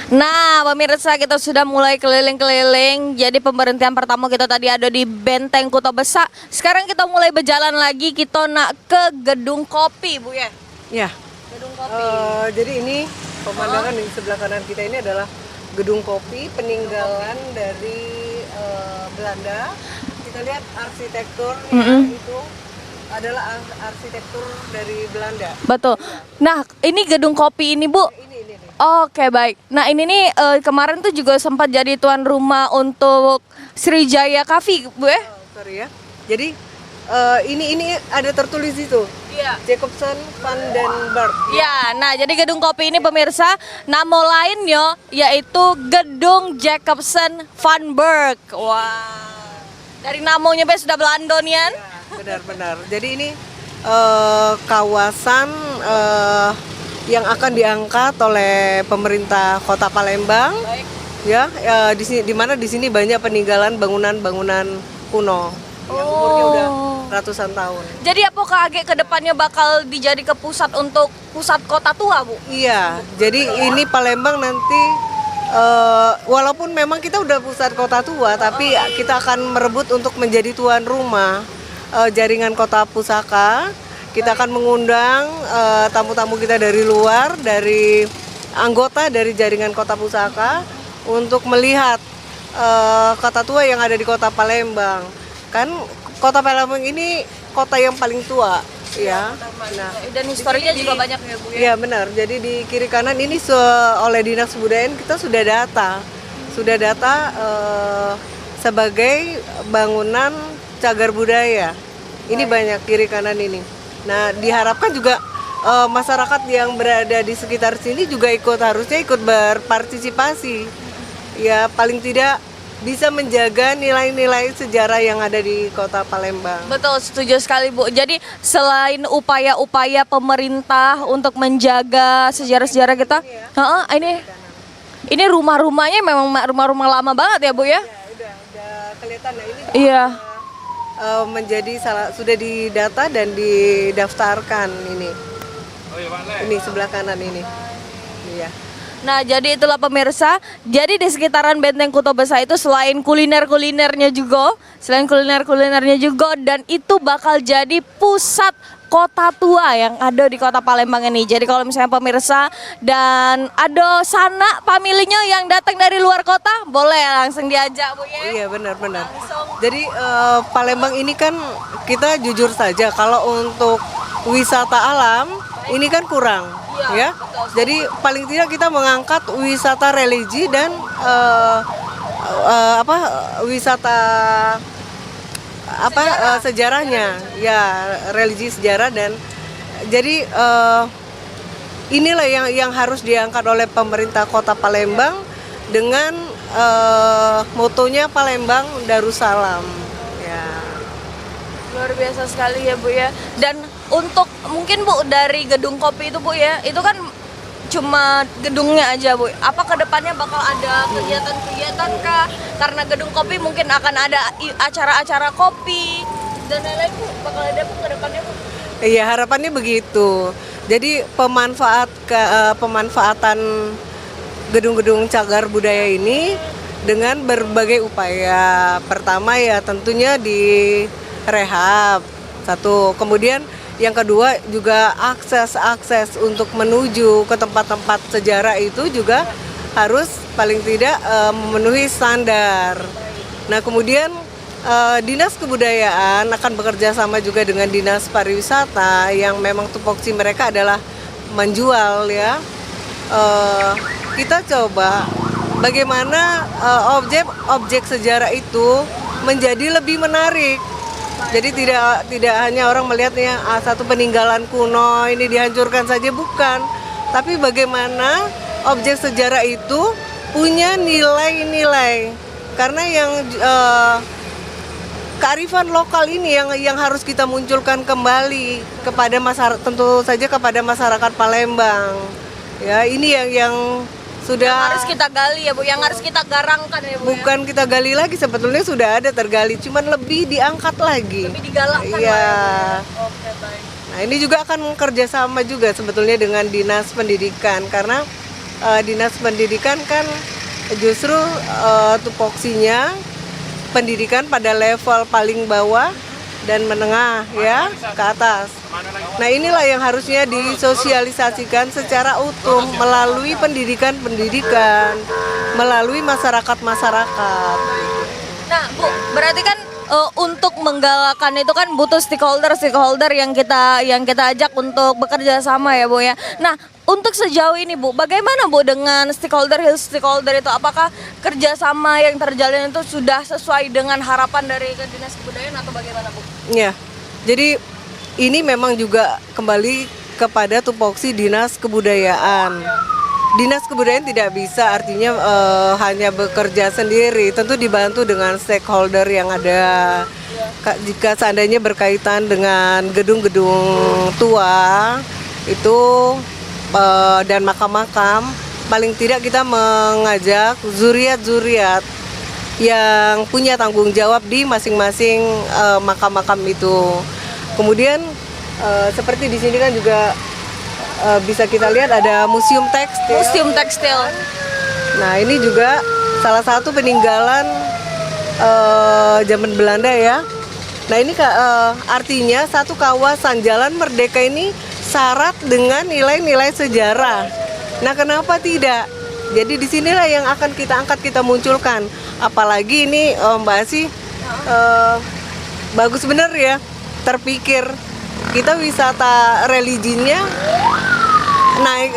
Nah, pemirsa kita sudah mulai keliling-keliling. Jadi pemberhentian pertama kita tadi ada di Benteng Kuto Besak. Sekarang kita mulai berjalan lagi. Kita nak ke Gedung Kopi, Bu ya. Ya, Gedung Kopi. jadi ini pemandangan di sebelah kanan kita ini adalah Gedung Kopi, peninggalan dari Belanda. Kita lihat arsitekturnya itu adalah arsitektur dari Belanda. Betul. Nah, ini Gedung Kopi ini, Bu. Ini. Oke, baik. Nah, ini nih kemarin tuh juga sempat jadi tuan rumah untuk Sriwijaya Cafe, Bu ya. Sorry ya. Jadi ini ada tertulis itu. Iya. Jacobsen van den Berg. Ya, nah jadi Gedung Kopi ini pemirsa, nama lainnya yaitu Gedung Jacobsen van Berg. Wah, dari namanya sudah Belanda nih kan? Ya, benar. Jadi ini kawasan yang akan diangkat oleh pemerintah Kota Palembang. Baik. Ya, di mana di sini banyak peninggalan bangunan-bangunan kuno yang umurnya udah ratusan tahun. Jadi apakah ke depannya bakal dijadi ke pusat untuk pusat kota tua, Bu? Iya, jadi ini Palembang nanti walaupun memang kita udah pusat kota tua, tapi kita akan merebut untuk menjadi tuan rumah jaringan kota pusaka. Kita akan mengundang tamu-tamu kita dari luar, dari anggota dari jaringan kota pusaka untuk melihat kota tua yang ada di kota Palembang. Kan kota Palembang ini kota yang paling tua, ya. Nah, dan historinya juga banyak ya, Bu ya. Iya benar. Jadi di kiri kanan ini oleh Dinas Kebudayaan kita sudah data sebagai bangunan cagar budaya. Ini banyak kiri kanan ini. Nah, diharapkan juga masyarakat yang berada di sekitar sini juga harusnya ikut berpartisipasi. Ya, paling tidak bisa menjaga nilai-nilai sejarah yang ada di kota Palembang. Betul, setuju sekali, Bu. Jadi selain upaya-upaya pemerintah untuk menjaga sejarah-sejarah kita, ini rumah-rumahnya memang rumah-rumah lama banget ya, Bu ya? Ya, udah kelihatan. Nah, ini Iya. menjadi sudah didata dan didaftarkan ini. Ini sebelah kanan ini. Iya. Nah, jadi itulah pemirsa. Jadi di sekitaran Benteng Kuto Besak itu selain kuliner-kulinernya juga, dan itu bakal jadi pusat kota tua yang ada di kota Palembang ini. Jadi kalau misalnya pemirsa dan ada sanak familinya yang datang dari luar kota, boleh langsung diajak, Bu ya. Iya, benar. Jadi Palembang ini kan kita jujur saja kalau untuk wisata alam ini kan kurang, ya. Jadi paling tidak kita mengangkat wisata religi dan wisata sejarahnya, ya, religi sejarah. Dan jadi inilah yang harus diangkat oleh pemerintah Kota Palembang dengan motonya Palembang Darussalam. Ya. Luar biasa sekali ya, Bu ya. Dan untuk mungkin, Bu, dari Gedung Kopi itu, Bu ya, itu kan cuma gedungnya aja, Bu. Apa kedepannya bakal ada kegiatan-kegiatan kah? Karena Gedung Kopi mungkin akan ada acara-acara kopi dan lain-lain, Bu. Bakal ada, Bu, kedepannya, Bu? Iya, harapannya begitu. Jadi pemanfaatan gedung-gedung cagar budaya ini dengan berbagai upaya. Pertama ya tentunya di rehab satu, kemudian yang kedua juga akses untuk menuju ke tempat-tempat sejarah itu juga harus paling tidak memenuhi standar. Nah, kemudian Dinas Kebudayaan akan bekerja sama juga dengan Dinas Pariwisata yang memang tupoksi mereka adalah menjual, ya. Kita coba bagaimana objek sejarah itu menjadi lebih menarik. Jadi tidak hanya orang melihatnya satu peninggalan kuno ini dihancurkan saja, bukan. Tapi bagaimana objek sejarah itu punya nilai-nilai. Karena yang kearifan lokal ini yang harus kita munculkan kembali kepada masyarakat, tentu saja kepada masyarakat Palembang. Ya, ini yang sudah harus kita gali ya, Bu, yang harus kita garangkan ya, Bu. Bukan kita gali lagi, sebetulnya sudah ada tergali, cuman lebih diangkat lagi. Lebih digalakkan. Iya. Oke, baik. Nah, ini juga akan kerjasama juga sebetulnya dengan Dinas Pendidikan, karena Dinas Pendidikan kan justru tupoksinya pendidikan pada level paling bawah dan menengah ya ke atas. Nah inilah yang harusnya disosialisasikan secara utuh melalui pendidikan, melalui masyarakat. Nah, Bu, berarti kan untuk menggalakkan itu kan butuh stakeholder yang kita ajak untuk bekerja sama ya, Bu ya. Nah, untuk sejauh ini, Bu, bagaimana Bu dengan stakeholder itu? Apakah kerjasama yang terjalin itu sudah sesuai dengan harapan dari Dinas Kebudayaan atau bagaimana, Bu? Ya, jadi ini memang juga kembali kepada tupoksi Dinas Kebudayaan. Dinas Kebudayaan tidak bisa artinya hanya bekerja sendiri, tentu dibantu dengan stakeholder yang ada. Jika seandainya berkaitan dengan gedung-gedung tua itu dan makam-makam, paling tidak kita mengajak zuriat-zuriat yang punya tanggung jawab di masing-masing makam-makam itu. Kemudian seperti di sini kan juga bisa kita lihat ada museum tekstil. Nah ini juga salah satu peninggalan zaman Belanda ya. Nah ini artinya satu kawasan Jalan Merdeka ini syarat dengan nilai-nilai sejarah. Nah kenapa tidak? Jadi disinilah yang akan kita angkat, kita munculkan. Apalagi ini Mbak Asi bagus bener ya, terpikir kita wisata religinya naik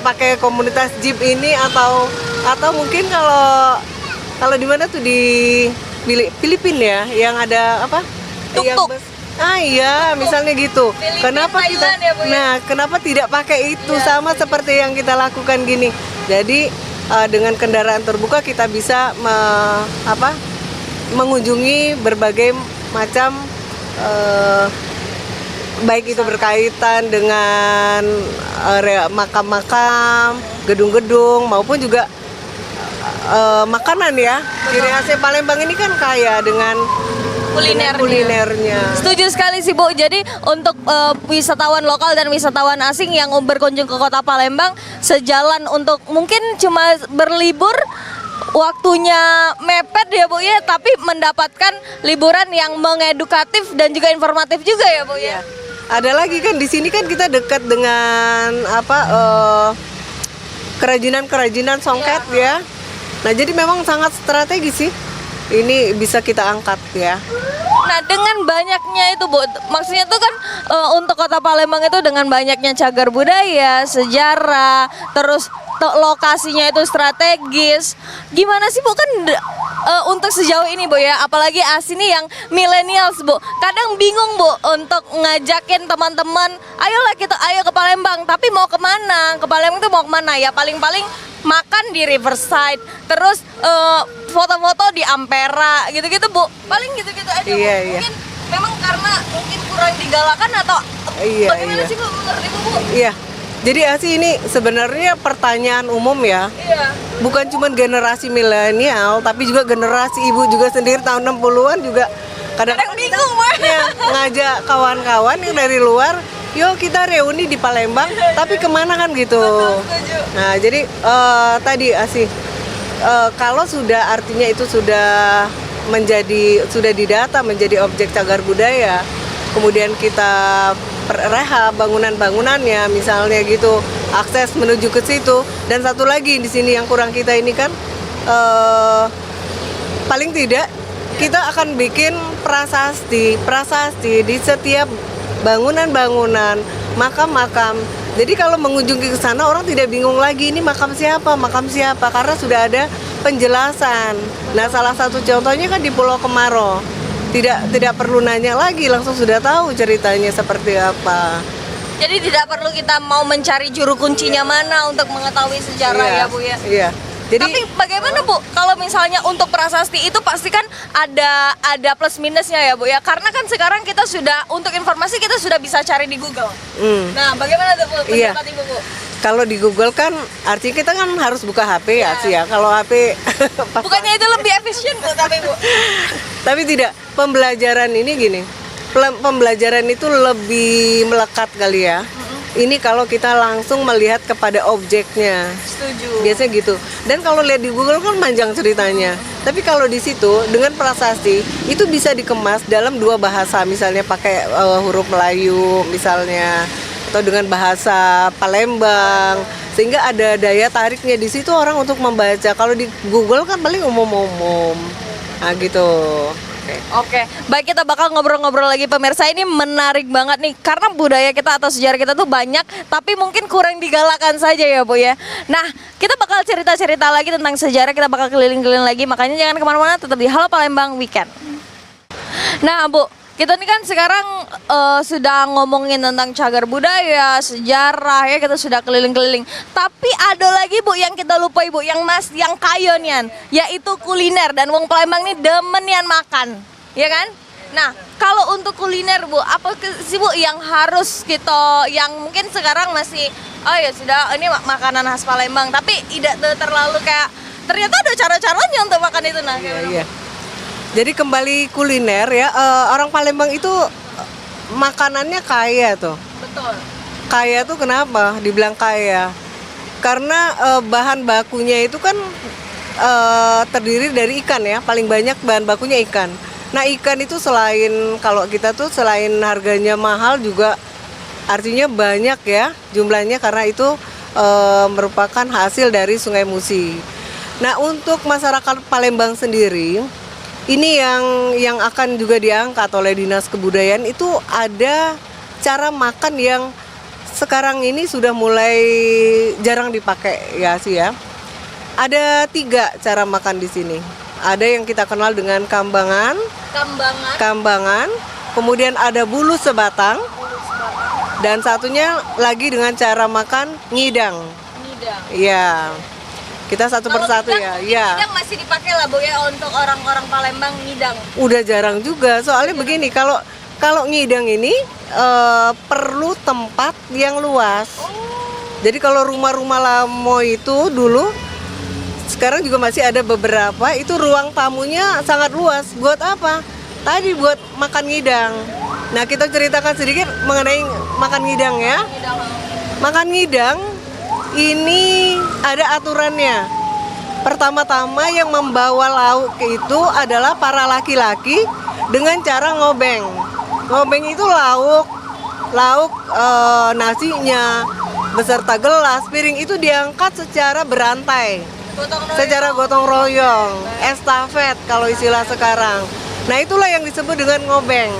pakai komunitas jeep ini atau mungkin kalau di mana tuh di Filipina ya yang ada apa? Tuk-tuk. Iya, misalnya gitu. Filipina, Kenapa kita Thailand ya, Bu, ya? Nah, kenapa tidak pakai itu sama seperti yang kita lakukan gini. Jadi dengan kendaraan terbuka kita bisa mengunjungi berbagai macam baik itu berkaitan dengan makam-makam, gedung-gedung maupun juga makanan ya. Ciri khasnya Palembang ini kan kaya dengan kulinernya. Setuju sekali sih, Bu. Jadi untuk wisatawan lokal dan wisatawan asing yang berkunjung ke Kota Palembang sejalan untuk mungkin cuma berlibur, waktunya mepet ya, Bu ya, tapi mendapatkan liburan yang mengedukatif dan juga informatif juga ya, Bu ya. Ada lagi kan di sini kan kita dekat dengan kerajinan songket ya. Nah, jadi memang sangat strategis sih. Ini bisa kita angkat ya. Nah, dengan banyaknya itu, Bu, maksudnya itu kan untuk Kota Palembang itu dengan banyaknya cagar budaya, sejarah, terus lokasinya itu strategis. Gimana sih, Bu, kan untuk sejauh ini, Bu ya, apalagi ini yang millennials, Bu. Kadang bingung, Bu, untuk ngajakin teman-teman, ayo ke Palembang, tapi mau kemana? Ke Palembang itu mau kemana? Ya paling-paling makan di Riverside, terus foto-foto di Ampera, gitu-gitu, Bu. Paling gitu-gitu aja, Bu. Iya. Mungkin memang karena mungkin kurang digalakan atau bagaimana sih, Bu, menurut Ibu, Bu? Iya. Jadi Asi ini sebenarnya pertanyaan umum ya. Iya. Bukan cuma generasi milenial, tapi juga generasi ibu juga sendiri tahun 60-an juga kadang Bingung, Bu. ya, ngajak kawan-kawan yang dari luar, yuk kita reuni di Palembang, tapi kemana kan gitu. Setuju. Nah jadi tadi Asi, kalau sudah artinya itu sudah didata menjadi objek cagar budaya, kemudian kita rehab bangunan-bangunannya misalnya gitu, akses menuju ke situ. Dan satu lagi di sini yang kurang kita ini kan paling tidak kita akan bikin prasasti di setiap bangunan-bangunan, makam-makam. Jadi kalau mengunjungi ke sana orang tidak bingung lagi ini makam siapa karena sudah ada penjelasan. Nah, salah satu contohnya kan di Pulau Kemaro. Tidak perlu nanya lagi, langsung sudah tahu ceritanya seperti apa. Jadi tidak perlu kita mau mencari juru kuncinya mana untuk mengetahui sejarah ya, Bu ya. Iya. Jadi, tapi bagaimana, Bu, kalau misalnya untuk prasasti itu pasti kan ada plus minusnya ya, Bu ya. Karena kan sekarang kita sudah untuk informasi kita sudah bisa cari di Google. Nah, bagaimana tuh, Bu, pendapat Ibu, Bu? Kalau di Google kan artinya kita kan harus buka HP ya sih ya. Kalau HP bukannya itu lebih efisien, Bu, tapi Bu. Tapi tidak, pembelajaran ini gini. Pembelajaran itu lebih melekat kali ya. Ini kalau kita langsung melihat kepada objeknya. Setuju. Biasanya gitu. Dan kalau lihat di Google kan panjang ceritanya. Tapi kalau di situ dengan prasasti itu bisa dikemas dalam dua bahasa, misalnya pakai huruf Melayu misalnya, atau dengan bahasa Palembang, sehingga ada daya tariknya di situ orang untuk membaca. Kalau di Google kan paling umum-umum. Nah gitu. Oke, baik, kita bakal ngobrol-ngobrol lagi pemirsa. Ini menarik banget nih karena budaya kita atau sejarah kita tuh banyak, tapi mungkin kurang digalakan saja ya Bu ya. Nah, kita bakal cerita-cerita lagi tentang sejarah, kita bakal keliling-keliling lagi. Makanya jangan kemana-mana, tetap di Halo Palembang Weekend. Nah Bu, kita nih kan sekarang sudah ngomongin tentang cagar budaya, sejarah ya, kita sudah keliling-keliling. Tapi ada lagi Bu yang kita lupa Ibu, yang kayo nian, yaitu kuliner. Dan wong Palembang nih demen nian makan, ya kan? Nah, kalau untuk kuliner Bu, apa sih Bu yang harus kita, yang mungkin sekarang masih, oh ya sudah ini makanan khas Palembang, tapi tidak terlalu kayak, ternyata ada cara-caranya untuk makan itu. Nah, Iya. Jadi kembali kuliner ya, orang Palembang itu makanannya kaya tuh. Betul. Kaya tuh kenapa dibilang kaya? Karena bahan bakunya itu kan terdiri dari ikan ya, paling banyak bahan bakunya ikan. Nah ikan itu selain, kalau kita tuh selain harganya mahal juga artinya banyak ya jumlahnya, karena itu merupakan hasil dari Sungai Musi. Nah untuk masyarakat Palembang sendiri, ini yang akan juga diangkat oleh Dinas Kebudayaan, itu ada cara makan yang sekarang ini sudah mulai jarang dipakai ya sih ya. Ada 3 cara makan di sini. Ada yang kita kenal dengan kambangan, kemudian ada bulu sebatang, dan satunya lagi dengan cara makan ngidang. Iya. Kita satu persatu ya. Iya. Ngidang masih dipakai lah Bu ya untuk orang-orang Palembang ngidang. Udah jarang juga. Soalnya begini, kalau ngidang ini perlu tempat yang luas. Jadi kalau rumah-rumah lamo itu dulu, sekarang juga masih ada beberapa, itu ruang tamunya sangat luas. Buat apa? Tadi buat makan ngidang. Nah, kita ceritakan sedikit mengenai makan ngidang ya. Makan ngidang ini ada aturannya. Pertama-tama yang membawa lauk itu adalah para laki-laki dengan cara ngobeng. Ngobeng itu lauk nasinya beserta gelas, piring itu diangkat secara berantai. Secara gotong royong, estafet kalau istilah sekarang. Nah, itulah yang disebut dengan ngobeng.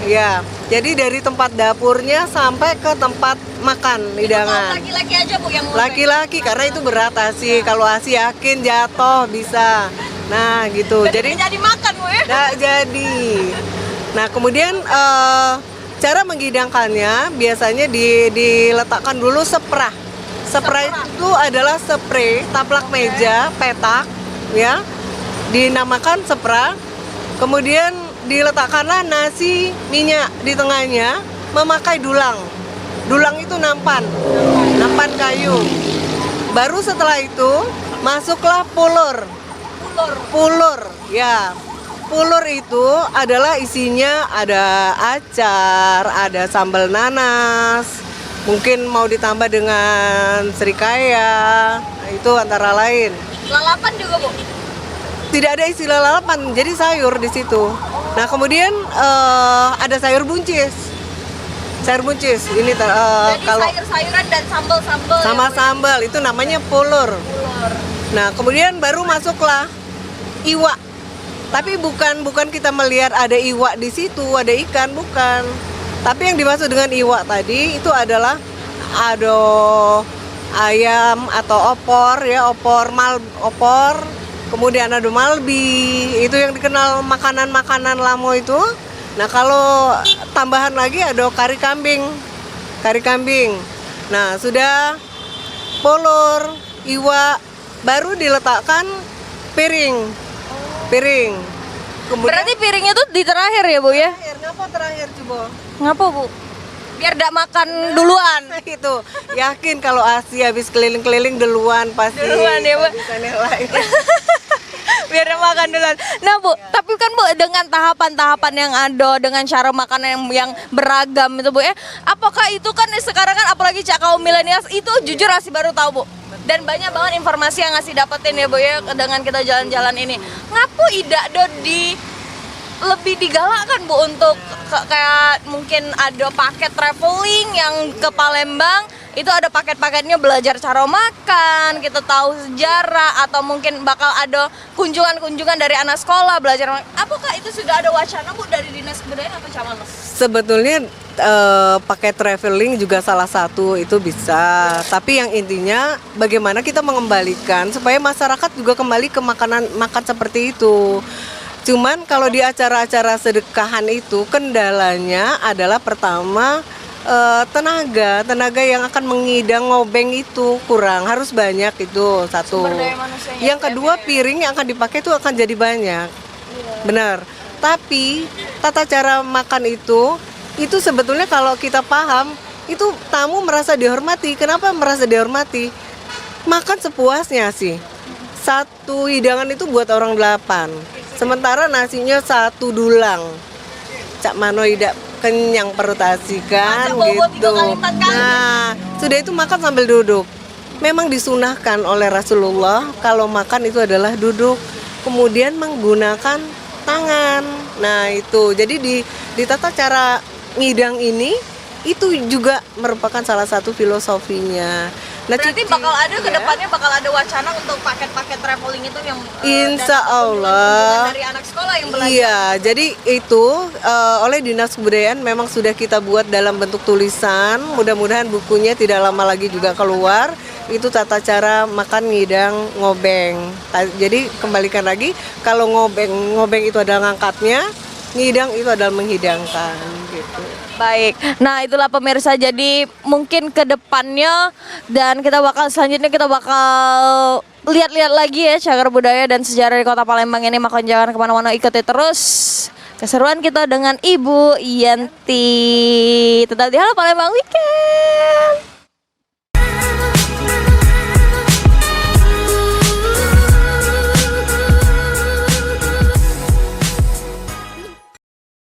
Ya, jadi dari tempat dapurnya sampai ke tempat makan hidangan. Laki-laki aja Bu yang ngobeng. Laki-laki karena itu berat ASI. Kalau ASI yakin jatuh bisa. Nah, gitu. Jadi jadi makan Bu ya. nggak jadi. Nah, kemudian cara menghidangkannya biasanya diletakkan dulu seprah. Seprah itu adalah spray taplak meja, petak, ya. Dinamakan seprah. Kemudian diletakkanlah nasi minyak di tengahnya, memakai dulang. Dulang itu nampan kayu. Baru setelah itu masuklah pulur. Ya. Pulur itu adalah isinya ada acar, ada sambal nanas, mungkin mau ditambah dengan serikaya, itu antara lain. Lalapan juga Bu. Tidak ada istilah lalapan, jadi sayur di situ. Nah kemudian ada sayur buncis. Sayur buncis ini Jadi kalau sayur-sayuran dan sambal-sambal. sama sambal itu namanya pulur. Nah kemudian baru masuklah iwak. Tapi bukan kita melihat ada iwak di situ, ada ikan, bukan. Tapi yang dimaksud dengan iwak tadi itu adalah ada ayam atau opor ya, opor. Kemudian ada malbi, itu yang dikenal makanan-makanan lamo itu. Nah kalau tambahan lagi ada kari kambing. Nah sudah pulur, iwak, baru diletakkan piring. Kemudian, Berarti piringnya tuh di terakhir ya Bu ya? Ngapa terakhir coba? Ngapa Bu? Biar gak makan duluan. Itu yakin kalau ASI habis keliling-keliling duluan pasti. Duluan ya Bu. Bisa yang lain. Biar dia makan duluan. Nah Bu, tapi kan Bu dengan tahapan-tahapan yang ada, dengan cara makanan yang beragam itu Bu ya, apakah itu kan sekarang kan apalagi cak kaum milenial itu jujur masih baru tahu Bu. Dan banyak banget informasi yang ngasih dapetin ya Bu ya dengan kita jalan-jalan ini. Ngapu idak do di lebih digalakkan Bu untuk kayak mungkin ada paket traveling yang ke Palembang, itu ada paket-paketnya belajar cara makan, kita tahu sejarah, atau mungkin bakal ada kunjungan-kunjungan dari anak sekolah belajar. Apakah itu sudah ada wacana Bu dari Dinas Kebudayaan atau Camat? Sebetulnya pakai traveling juga salah satu itu bisa. Tapi yang intinya bagaimana kita mengembalikan supaya masyarakat juga kembali ke makanan makan seperti itu. Cuman kalau di acara-acara sedekahan itu kendalanya adalah pertama tenaga yang akan mengidang ngobeng itu kurang, harus banyak itu satu. Sumber daya manusianya. Yang kedua piring yang akan dipakai itu akan jadi banyak. Benar. Tapi tata cara makan itu sebetulnya kalau kita paham itu tamu merasa dihormati. Kenapa merasa dihormati? Makan sepuasnya sih. Satu hidangan itu buat orang 8. Sementara nasinya 1 dulang. Cak mano tidak kenyang perut asi kan gitu. Nah, sudah itu makan sambil duduk. Memang disunahkan oleh Rasulullah kalau makan itu adalah duduk, kemudian menggunakan tangan. Nah, itu. Jadi di tata cara ngidang ini itu juga merupakan salah satu filosofinya. Nah, berarti bakal ada ke depannya bakal ada wacana untuk paket-paket traveling itu yang Insya Allah dari anak sekolah yang belajar. Iya, jadi itu oleh Dinas Kebudayaan memang sudah kita buat dalam bentuk tulisan. Mudah-mudahan bukunya tidak lama lagi juga keluar. Itu tata cara makan ngidang ngobeng. Jadi kembalikan lagi, kalau ngobeng itu adalah ngangkatnya, ngidang itu adalah menghidangkan gitu. Baik, nah itulah pemirsa, jadi mungkin ke depannya dan selanjutnya kita bakal lihat-lihat lagi ya cagar budaya dan sejarah di Kota Palembang ini. Maka jangan kemana-mana, ikuti terus keseruan kita dengan Ibu Yanti. Tetap di Halo Palembang Weekend.